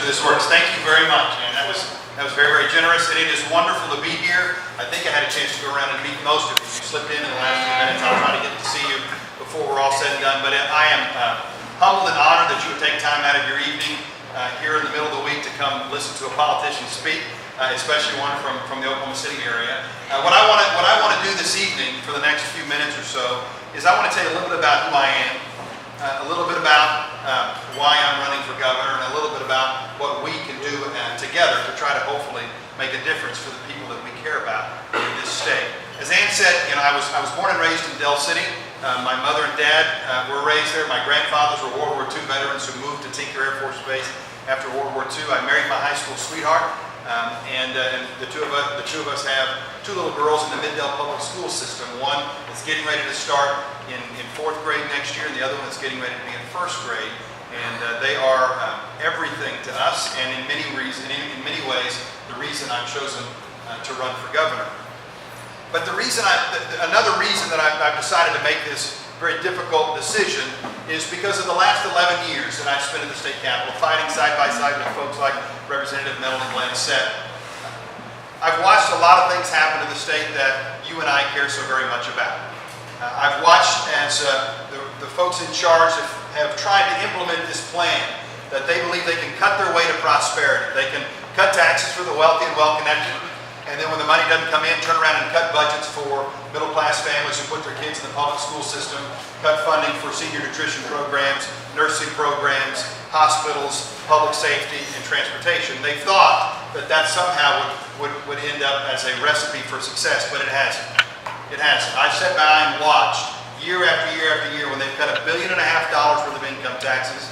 for this works. Thank you very much, man. That was very, very generous, and it is wonderful to be here. I think I had a chance to go around and meet most of you. You slipped in the last few minutes. I'll try to get to see you before we're all said and done. But I am humbled and honored that you would take time out of your evening here in the middle of the week to come listen to a politician speak, especially one from the Oklahoma City area. What I want to do this evening for the next few minutes or so is I want to tell you a little bit about who I am, a little bit about why I'm running for governor, and a little bit about what we can do together to try to hopefully make a difference for the people that we care about in this state. As Ann said, I was born and raised in Del City. My mother and dad were raised there. My grandfathers were World War II veterans who moved to Tinker Air Force Base after World War II. I married my high school sweetheart, and the two of us have two little girls in the Mid-Del Public School System. One is getting ready to start in 4th grade next year, and the other one is getting ready to be in 1st grade. And they are everything to us, and in many ways, the reason I've chosen to run for governor. But another reason that I've decided to make this very difficult decision is because of the last 11 years that I've spent at the state capitol fighting side by side with folks like Representative Melanie Glenn said. I've watched a lot of things happen in the state that you and I care so very much about. I've watched as the folks in charge have tried to implement this plan that they believe they can cut their way to prosperity. They can cut taxes for the wealthy and well-connected, and then when the money doesn't come in, turn around and cut budgets for middle-class families who put their kids in the public school system, cut funding for senior nutrition programs, nursing programs, hospitals, public safety, and transportation. They thought that somehow would end up as a recipe for success, but it hasn't. It hasn't. I've sat by and watched year after year after year when they've cut $1.5 billion worth of income taxes,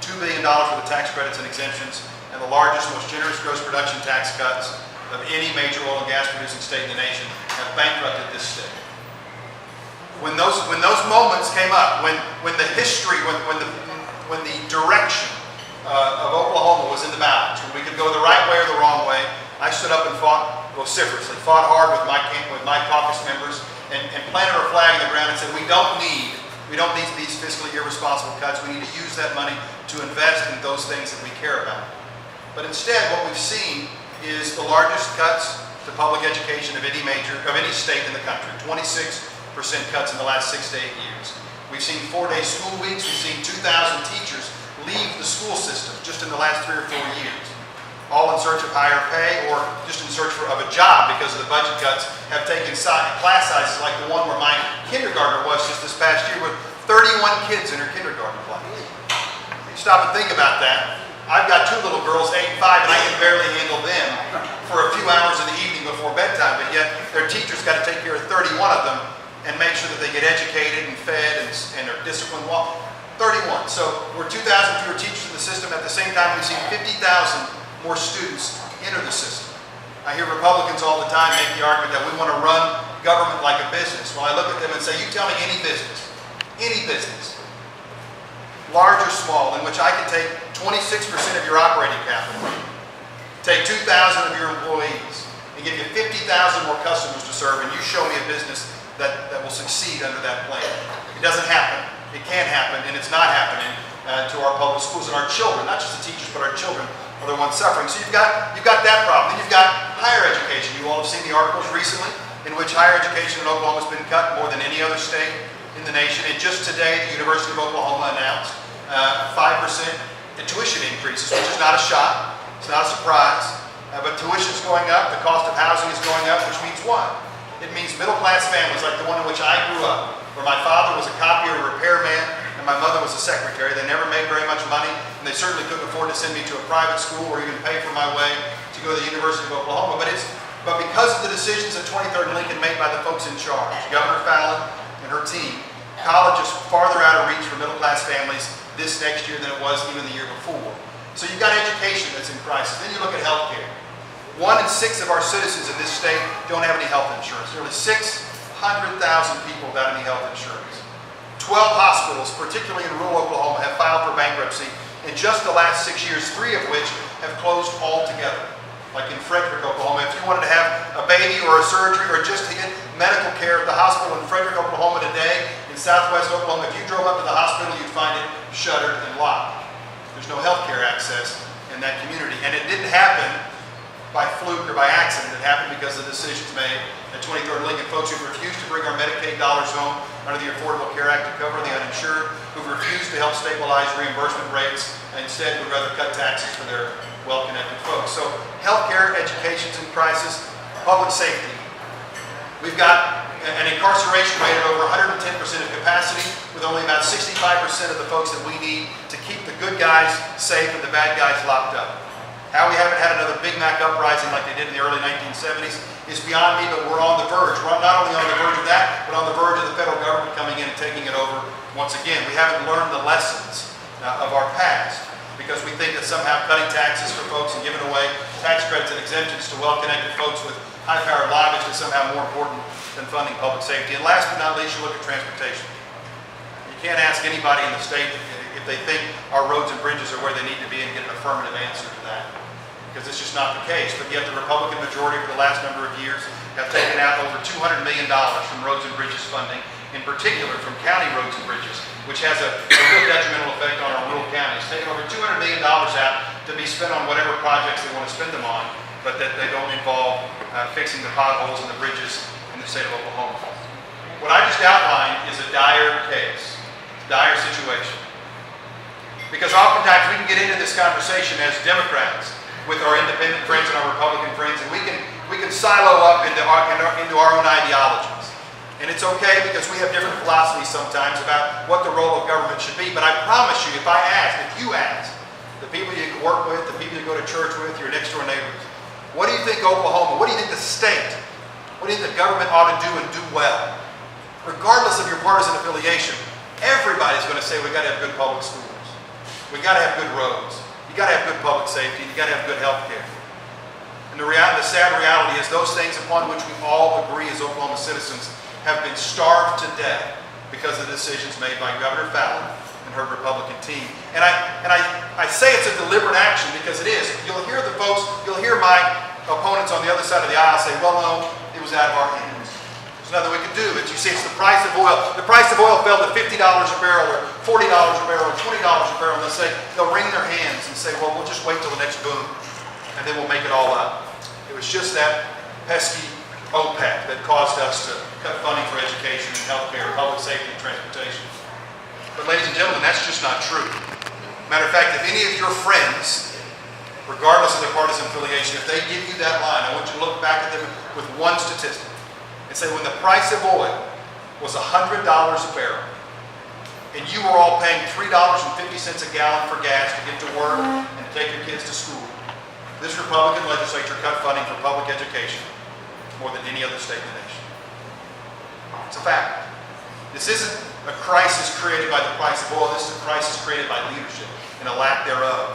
$2 billion worth of tax credits and exemptions, and the largest, most generous gross production tax cuts of any major oil and gas producing state in the nation, have bankrupted this state. When those moments came up, when the history, when the direction of Oklahoma was in the balance, when we could go the right way or the wrong way, I stood up and fought vociferously, fought hard with my caucus members, and planted our flag in the ground and said, we don't need these fiscally irresponsible cuts. We need to use that money to invest in those things that we care about. But instead, what we've seen is the largest cuts to public education of any state in the country. 26% cuts in the last 6 to 8 years. We've seen 4-day school weeks. We've seen 2,000 teachers leave the school system just in the last 3 or 4 years, all in search of higher pay or just in search of a job because of the budget cuts have taken class sizes like the one where my kindergartner was just this past year with 31 kids in her kindergarten class. You stop and think about that. I've got 2 little girls, 8 and 5, and I can barely handle them for a few hours in the evening before bedtime, but yet their teacher's got to take care of 31 of them and make sure that they get educated and fed and are disciplined well. 31. So we're 2,000 fewer teachers in the system. At the same time, we've seen 50,000 more students enter the system. I hear Republicans all the time make the argument that we want to run government like a business. Well, I look at them and say, you tell me any business, large or small, in which I can take 26% of your operating capital, take 2,000 of your employees, and give you 50,000 more customers to serve, and you show me a business that will succeed under that plan. It doesn't happen. It can't happen, and it's not happening to our public schools and our children, not just the teachers, but our children are the ones suffering. So you've got that problem. Then you've got higher education. You all have seen the articles recently in which higher education in Oklahoma has been cut more than any other state in the nation. And just today, the University of Oklahoma announced 5% tuition increases, which is not a shock. It's not a surprise. But tuition is going up. The cost of housing is going up, which means what? It means middle-class families like the one in which I grew up, where my father was a copier and repairman and my mother was a secretary. They never made very much money, and they certainly couldn't afford to send me to a private school or even pay for my way to go to the University of Oklahoma. But because of the decisions at 23rd and Lincoln made by the folks in charge, Governor Fallon and her team, college is farther out of reach for middle-class families this next year than it was even the year before. So you've got education that's in crisis. Then you look at health care. 1 in 6 of our citizens in this state don't have any health insurance. Nearly 600,000 people without any health insurance. 12 hospitals, particularly in rural Oklahoma, have filed for bankruptcy in just the last 6 years, 3 of which have closed altogether. Like in Frederick, Oklahoma, if you wanted to have a baby or a surgery or just to get medical care at the hospital in Frederick, Oklahoma today, in southwest Oklahoma, if you drove up to the hospital, you'd find it shuttered and locked. There's no health care access in in that community. And it didn't happen by fluke or by accident. It happened because of decisions made at 23rd Lincoln. Folks who refused to bring our Medicaid dollars home under the Affordable Care Act to cover the uninsured, who refused to help stabilize reimbursement rates, and instead would rather cut taxes for their well-connected folks. So healthcare, education's in crisis, public safety. We've got an incarceration rate of over 110% of capacity, with only about 65% of the folks that we need to keep the good guys safe and the bad guys locked up. How we haven't had another Big Mac uprising like they did in the early 1970s is beyond me, but we're on the verge. We're not only on the verge of that, but on the verge of the federal government coming in and taking it over once again. We haven't learned the lessons of our past, because we think that somehow cutting taxes for folks and giving away tax credits and exemptions to well-connected folks with high-powered lobbyists is somehow more important than funding public safety. And last but not least, you look at transportation. You can't ask anybody in the state if they think our roads and bridges are where they need to be and get an affirmative answer to that, because it's just not the case. But yet the Republican majority for the last number of years have taken out over $200 million from roads and bridges funding, in particular from county roads and bridges, which has a real detrimental effect on our rural counties. Taking over $200 million out to be spent on whatever projects they want to spend them on, but that they don't involve fixing the potholes and the bridges in the state of Oklahoma. What I just outlined is a dire case, dire situation. Because oftentimes we can get into this conversation as Democrats with our independent friends and our Republican friends, and we can silo up into our own ideologies. And it's okay, because we have different philosophies sometimes about what the role of government should be. But I promise you, if you ask the people you work with, the people you go to church with, your next door neighbors, what do you think Oklahoma, what do you think the state, what do you think the government ought to do and do well? Regardless of your partisan affiliation, everybody's going to say we've got to have good public schools. We've got to have good roads. You've got to have good public safety. You've got to have good health care. And the sad reality is those things upon which we all agree as Oklahoma citizens have been starved to death because of the decisions made by Governor Fallon and her Republican team. And I say it's a deliberate action, because it is. You'll hear my opponents on the other side of the aisle say, well, no, it was out of our hands. There's nothing we could do. But you see, it's the price of oil. The price of oil fell to $50 a barrel or $40 a barrel or $20 a barrel. And they'll wring their hands and say, well, we'll just wait till the next boom and then we'll make it all up. It was just that pesky OPEC that caused us to cut funding for education and healthcare, public safety, and transportation. But ladies and gentlemen, that's just not true. Matter of fact, if any of your friends, regardless of their partisan affiliation, if they give you that line, I want you to look back at them with one statistic and say, when the price of oil was $100 a barrel, and you were all paying $3.50 a gallon for gas to get to work and to take your kids to school, this Republican legislature cut funding for public education more than any other state in the nation. It's a fact. This isn't a crisis created by the price of oil. This is a crisis created by leadership and a lack thereof.